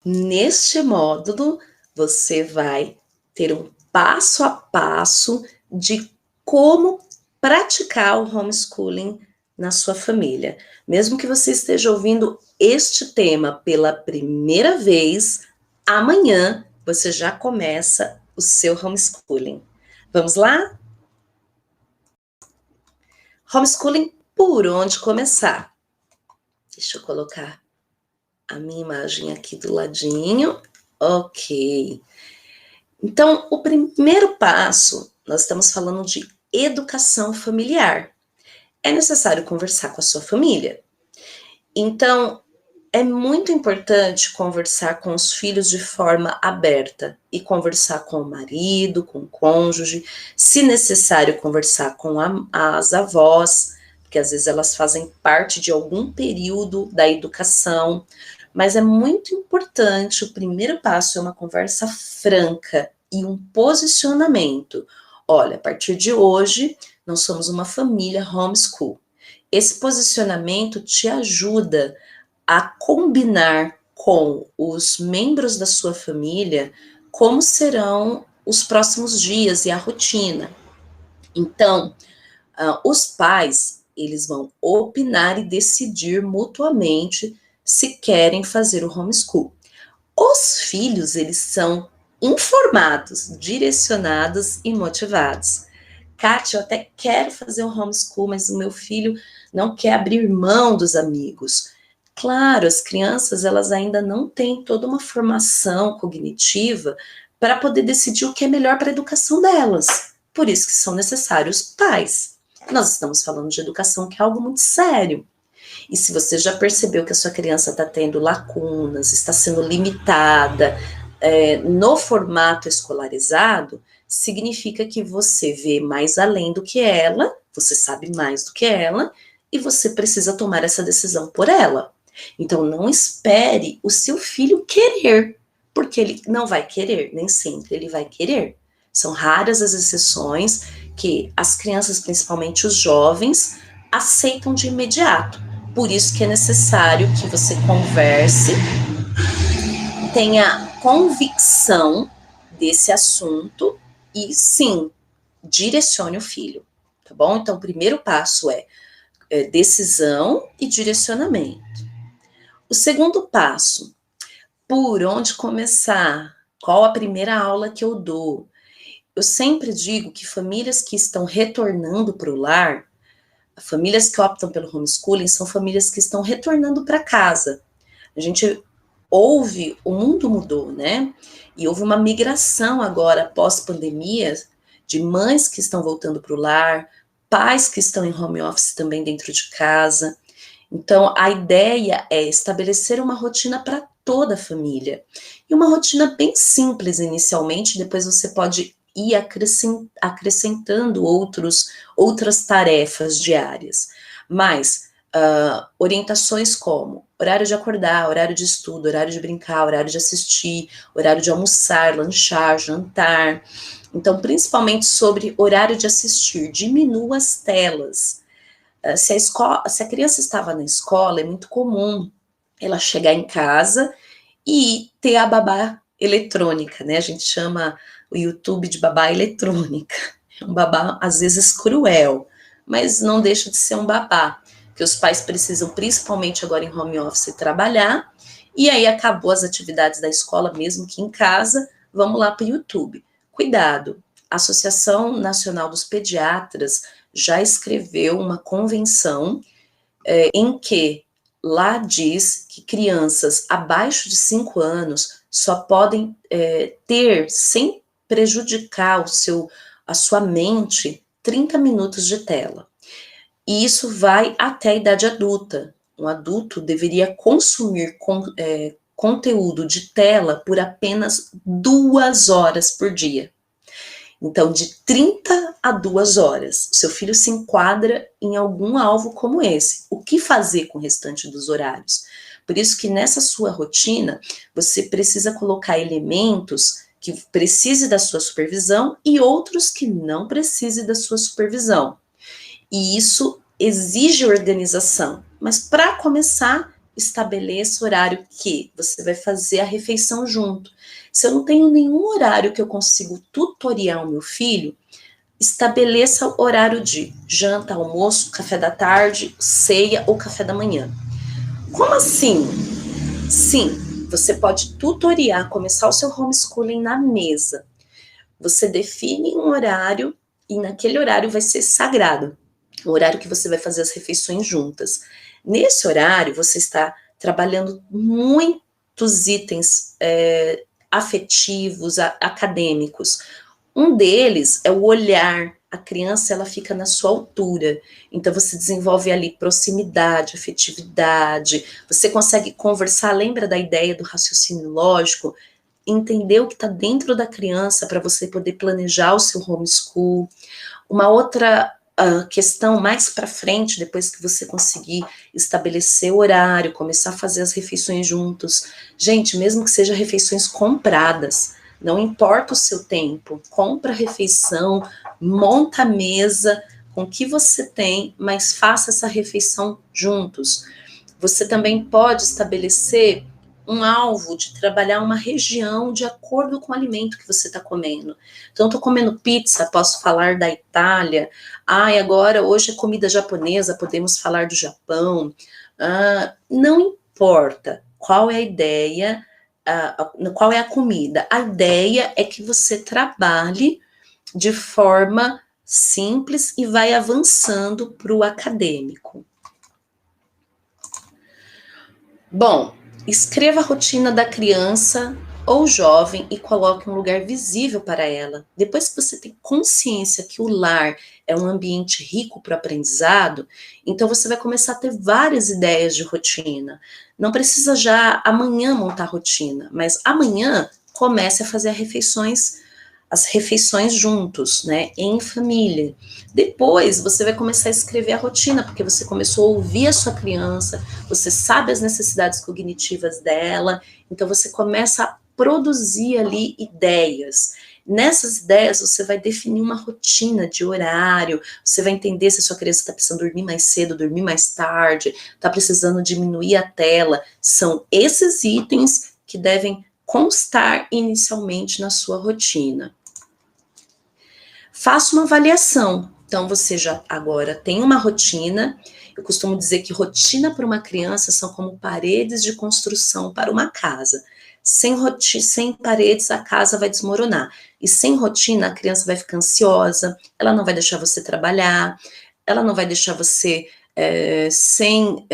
Neste módulo, você vai ter um passo a passo de como praticar o homeschooling na sua família. Mesmo que você esteja ouvindo este tema pela primeira vez, amanhã você já começa o seu homeschooling. Vamos lá? Homeschooling, por onde começar? Deixa eu colocar a minha imagem aqui do ladinho. Ok. Então, o primeiro passo, nós estamos falando de educação familiar. É necessário conversar com a sua família. Então, é muito importante conversar com os filhos de forma aberta e conversar com o marido, com o cônjuge, se necessário conversar com as avós, porque às vezes elas fazem parte de algum período da educação, mas é muito importante, o primeiro passo é uma conversa franca e um posicionamento. Olha, a partir de hoje, nós somos uma família homeschool. Esse posicionamento te ajuda a combinar com os membros da sua família como serão os próximos dias e a rotina. Então, os pais, eles vão opinar e decidir mutuamente se querem fazer o homeschool. Os filhos, eles são informados, direcionados e motivados. Kátia, eu até quero fazer um homeschool, mas o meu filho não quer abrir mão dos amigos. Claro, as crianças, elas ainda não têm toda uma formação cognitiva para poder decidir o que é melhor para a educação delas. Por isso que são necessários pais. Nós estamos falando de educação, que é algo muito sério. E se você já percebeu que a sua criança está tendo lacunas, está sendo limitada no formato escolarizado, significa que você vê mais além do que ela, você sabe mais do que ela, e você precisa tomar essa decisão por ela. Então, não espere o seu filho querer, porque ele não vai querer, nem sempre ele vai querer. São raras as exceções que as crianças, principalmente os jovens, aceitam de imediato. Por isso que é necessário que você converse, tenha convicção desse assunto e, sim, direcione o filho, tá bom? Então, o primeiro passo é decisão e direcionamento. O segundo passo, por onde começar? Qual a primeira aula que eu dou? Eu sempre digo que famílias que estão retornando para o lar, famílias que optam pelo homeschooling, são famílias que estão retornando para casa. A gente ouve, o mundo mudou, né? E houve uma migração agora, pós-pandemia, de mães que estão voltando para o lar, pais que estão em home office também dentro de casa. Então, a ideia é estabelecer uma rotina para toda a família. E uma rotina bem simples inicialmente, depois você pode ir acrescentando outras tarefas diárias. Mas, orientações como horário de acordar, horário de estudo, horário de brincar, horário de assistir, horário de almoçar, lanchar, jantar. Então, principalmente sobre horário de assistir, diminua as telas. Se a criança estava na escola, é muito comum ela chegar em casa e ter a babá eletrônica, né? A gente chama o YouTube de babá eletrônica. É um babá, às vezes, cruel, mas não deixa de ser um babá, que os pais precisam, principalmente agora em home office, trabalhar, e aí acabou as atividades da escola, mesmo que em casa, vamos lá para o YouTube. Cuidado, a Associação Nacional dos Pediatras já escreveu uma convenção em que lá diz que crianças abaixo de 5 anos só podem ter, sem prejudicar a sua mente, 30 minutos de tela. E isso vai até a idade adulta. Um adulto deveria consumir conteúdo de tela por apenas 2 horas por dia. Então, de 30 a 2 horas, seu filho se enquadra em algum alvo como esse. O que fazer com o restante dos horários? Por isso que nessa sua rotina, você precisa colocar elementos que precise da sua supervisão e outros que não precise da sua supervisão. E isso exige organização. Mas para começar, estabeleça o horário que você vai fazer a refeição junto. Se eu não tenho nenhum horário que eu consigo tutoriar o meu filho, estabeleça o horário de janta, almoço, café da tarde, ceia ou café da manhã. Como assim? Sim, você pode tutoriar, começar o seu homeschooling na mesa. Você define um horário e naquele horário vai ser sagrado. O horário que você vai fazer as refeições juntas. Nesse horário, você está trabalhando muitos itens afetivos, acadêmicos. Um deles é o olhar. A criança, ela fica na sua altura. Então, você desenvolve ali proximidade, afetividade. Você consegue conversar, lembra da ideia do raciocínio lógico? Entender o que está dentro da criança para você poder planejar o seu homeschool. Uma outra questão mais para frente, depois que você conseguir estabelecer o horário, começar a fazer as refeições juntos. Gente, mesmo que sejam refeições compradas, não importa o seu tempo, compra a refeição, monta a mesa com o que você tem, mas faça essa refeição juntos. Você também pode estabelecer um alvo de trabalhar uma região de acordo com o alimento que você está comendo. Então, estou comendo pizza, posso falar da Itália. E agora, hoje é comida japonesa, podemos falar do Japão. Não importa qual é a ideia, qual é a comida. A ideia é que você trabalhe de forma simples e vai avançando para o acadêmico. Bom, escreva a rotina da criança ou jovem e coloque um lugar visível para ela. Depois que você tem consciência que o lar é um ambiente rico para o aprendizado, então você vai começar a ter várias ideias de rotina. Não precisa já amanhã montar a rotina, mas amanhã comece a fazer as refeições juntos, né, em família. Depois você vai começar a escrever a rotina, porque você começou a ouvir a sua criança, você sabe as necessidades cognitivas dela, então você começa a produzir ali ideias. Nessas ideias você vai definir uma rotina de horário, você vai entender se a sua criança está precisando dormir mais cedo, dormir mais tarde, está precisando diminuir a tela. São esses itens que devem constar inicialmente na sua rotina. Faça uma avaliação. Então, você já agora tem uma rotina. Eu costumo dizer que rotina para uma criança são como paredes de construção para uma casa. Sem paredes, a casa vai desmoronar. E sem rotina, a criança vai ficar ansiosa, ela não vai deixar você trabalhar, ela não vai deixar você sem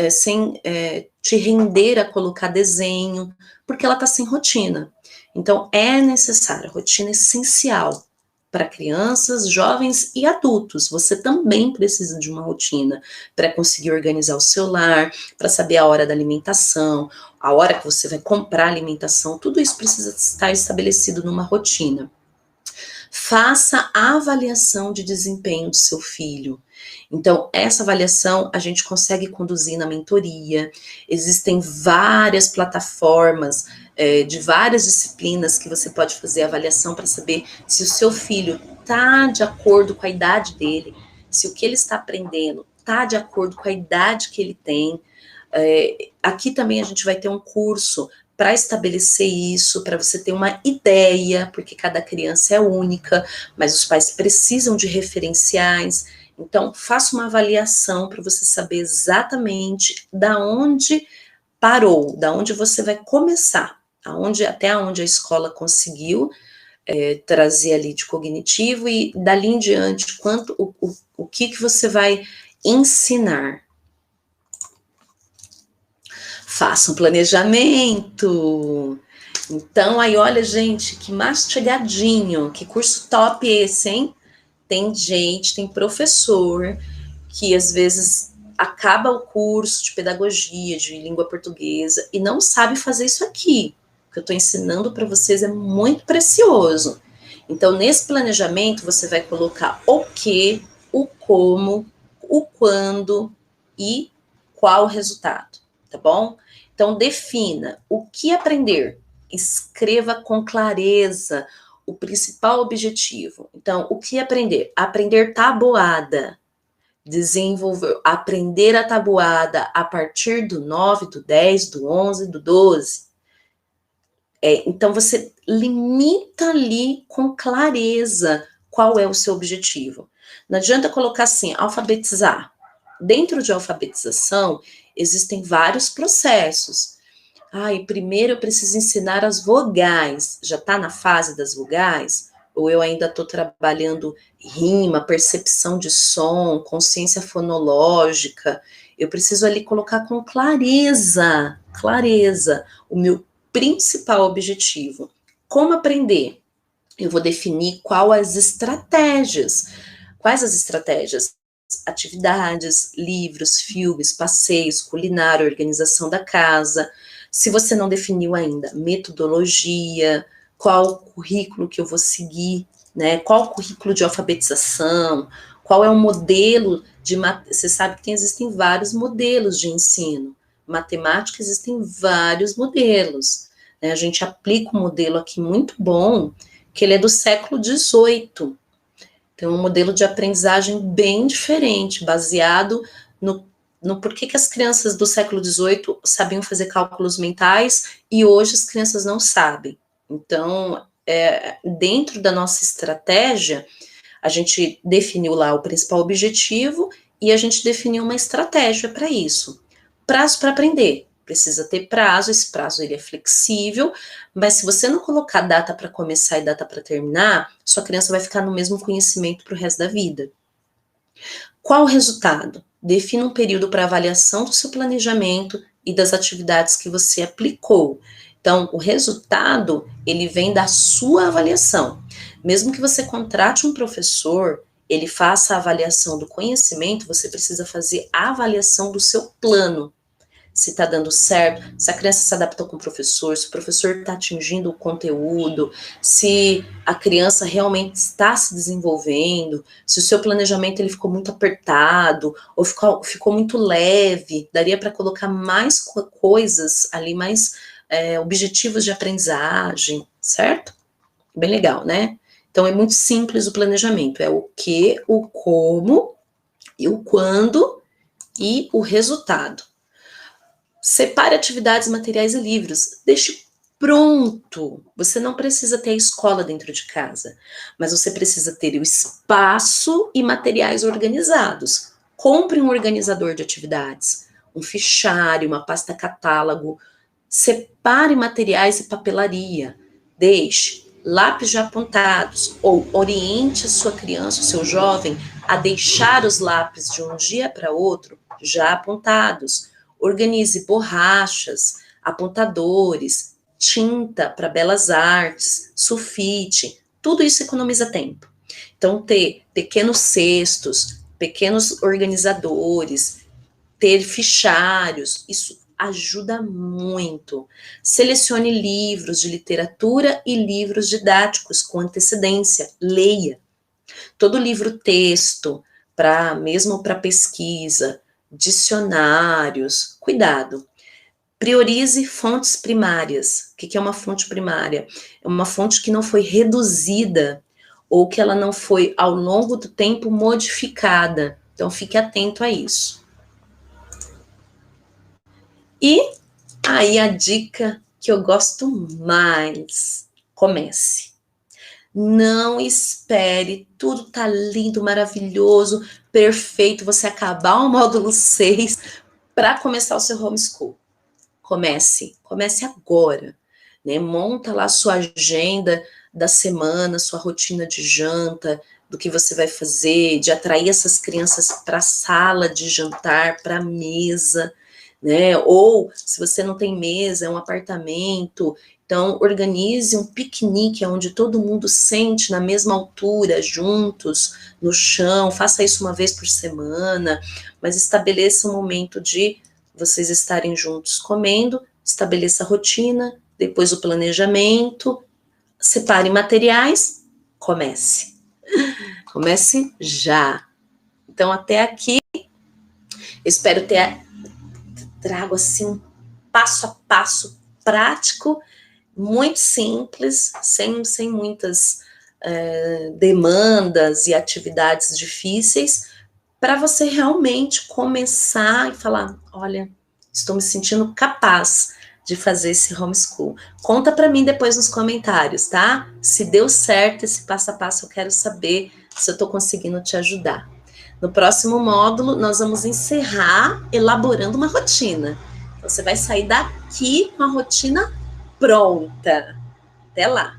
te render a colocar desenho, porque ela está sem rotina. Então, é necessário, rotina é essencial para crianças, jovens e adultos. Você também precisa de uma rotina para conseguir organizar o seu lar, para saber a hora da alimentação, a hora que você vai comprar alimentação, tudo isso precisa estar estabelecido numa rotina. Faça a avaliação de desempenho do seu filho. Então, essa avaliação a gente consegue conduzir na mentoria. Existem várias plataformas de várias disciplinas que você pode fazer avaliação para saber se o seu filho está de acordo com a idade dele, se o que ele está aprendendo está de acordo com a idade que ele tem. Aqui também a gente vai ter um curso para estabelecer isso, para você ter uma ideia, porque cada criança é única, mas os pais precisam de referenciais. Então, faça uma avaliação para você saber exatamente da onde parou, da onde você vai começar, até onde a escola conseguiu trazer ali de cognitivo e dali em diante o que você vai ensinar. Faça um planejamento. Então, aí, olha, gente, que mastigadinho, que curso top esse, hein? Tem professor que às vezes acaba o curso de pedagogia, de língua portuguesa e não sabe fazer isso aqui. O que eu estou ensinando para vocês é muito precioso. Então, nesse planejamento, você vai colocar o que, o como, o quando e qual o resultado. tá bom? Então, defina o que aprender. Escreva com clareza o principal objetivo. Então, o que aprender? Aprender tabuada. Desenvolver, aprender a tabuada a partir do 9, do 10, do 11, do 12. Então, você limita ali com clareza qual é o seu objetivo. Não adianta colocar assim, alfabetizar. Dentro de alfabetização, existem vários processos. Primeiro eu preciso ensinar as vogais. Já está na fase das vogais? Ou eu ainda estou trabalhando rima, percepção de som, consciência fonológica? Eu preciso ali colocar com clareza o meu principal objetivo. Como aprender? Eu vou definir quais as estratégias, atividades, livros, filmes, passeios, culinária, organização da casa. Se você não definiu ainda, metodologia, qual o currículo que eu vou seguir, né? Qual o currículo de alfabetização, qual é o modelo de... Você sabe que existem vários modelos de ensino. Matemática, existem vários modelos. Né? A gente aplica um modelo aqui muito bom, que ele é do século XVIII. Tem um modelo de aprendizagem bem diferente, baseado no porquê que as crianças do século XVIII sabiam fazer cálculos mentais e hoje as crianças não sabem. Então, dentro da nossa estratégia, a gente definiu lá o principal objetivo e a gente definiu uma estratégia para isso. Prazo para aprender. Precisa ter prazo, esse prazo ele é flexível, mas se você não colocar data para começar e data para terminar, sua criança vai ficar no mesmo conhecimento para o resto da vida. Qual o resultado? Defina um período para avaliação do seu planejamento e das atividades que você aplicou. Então, o resultado, ele vem da sua avaliação. Mesmo que você contrate um professor, ele faça a avaliação do conhecimento, você precisa fazer a avaliação do seu plano. Se está dando certo, se a criança se adaptou com o professor, se o professor está atingindo o conteúdo, se a criança realmente está se desenvolvendo, se o seu planejamento ele ficou muito apertado, ou ficou muito leve, daria para colocar mais coisas ali, mais objetivos de aprendizagem, certo? Bem legal, né? Então é muito simples o planejamento, é o que, o como, e o quando e o resultado. Separe atividades, materiais e livros. Deixe pronto. Você não precisa ter a escola dentro de casa, mas você precisa ter o espaço e materiais organizados. Compre um organizador de atividades, um fichário, uma pasta catálogo. Separe materiais e papelaria. Deixe lápis já apontados ou oriente a sua criança, o seu jovem, a deixar os lápis de um dia para outro já apontados. Organize borrachas, apontadores, tinta para belas artes, sulfite, tudo isso economiza tempo. Então, ter pequenos cestos, pequenos organizadores, ter fichários, isso ajuda muito. Selecione livros de literatura e livros didáticos com antecedência, leia. Todo livro texto, mesmo para pesquisa, dicionários, cuidado. Priorize fontes primárias. O que é uma fonte primária? É uma fonte que não foi reduzida ou que ela não foi, ao longo do tempo, modificada. Então, fique atento a isso. E aí a dica que eu gosto mais, comece. Não espere tudo tá lindo, maravilhoso, perfeito, você acabar o módulo 6 para começar o seu homeschool. Comece agora, né? Monta lá a sua agenda da semana, sua rotina de janta, do que você vai fazer, de atrair essas crianças para a sala de jantar, para a mesa, né? Ou se você não tem mesa, é um apartamento, então organize um piquenique onde todo mundo sente na mesma altura, juntos, no chão, faça isso uma vez por semana, mas estabeleça um momento de vocês estarem juntos comendo, estabeleça a rotina, depois o planejamento, separe materiais, comece já. Então, até aqui, espero ter trago assim um passo a passo prático, muito simples, sem muitas demandas e atividades difíceis, para você realmente começar e falar, olha, estou me sentindo capaz de fazer esse homeschool. Conta para mim depois nos comentários, tá? Se deu certo esse passo a passo, eu quero saber se eu estou conseguindo te ajudar. No próximo módulo, nós vamos encerrar elaborando uma rotina. Você vai sair daqui com a rotina pronta. Até lá!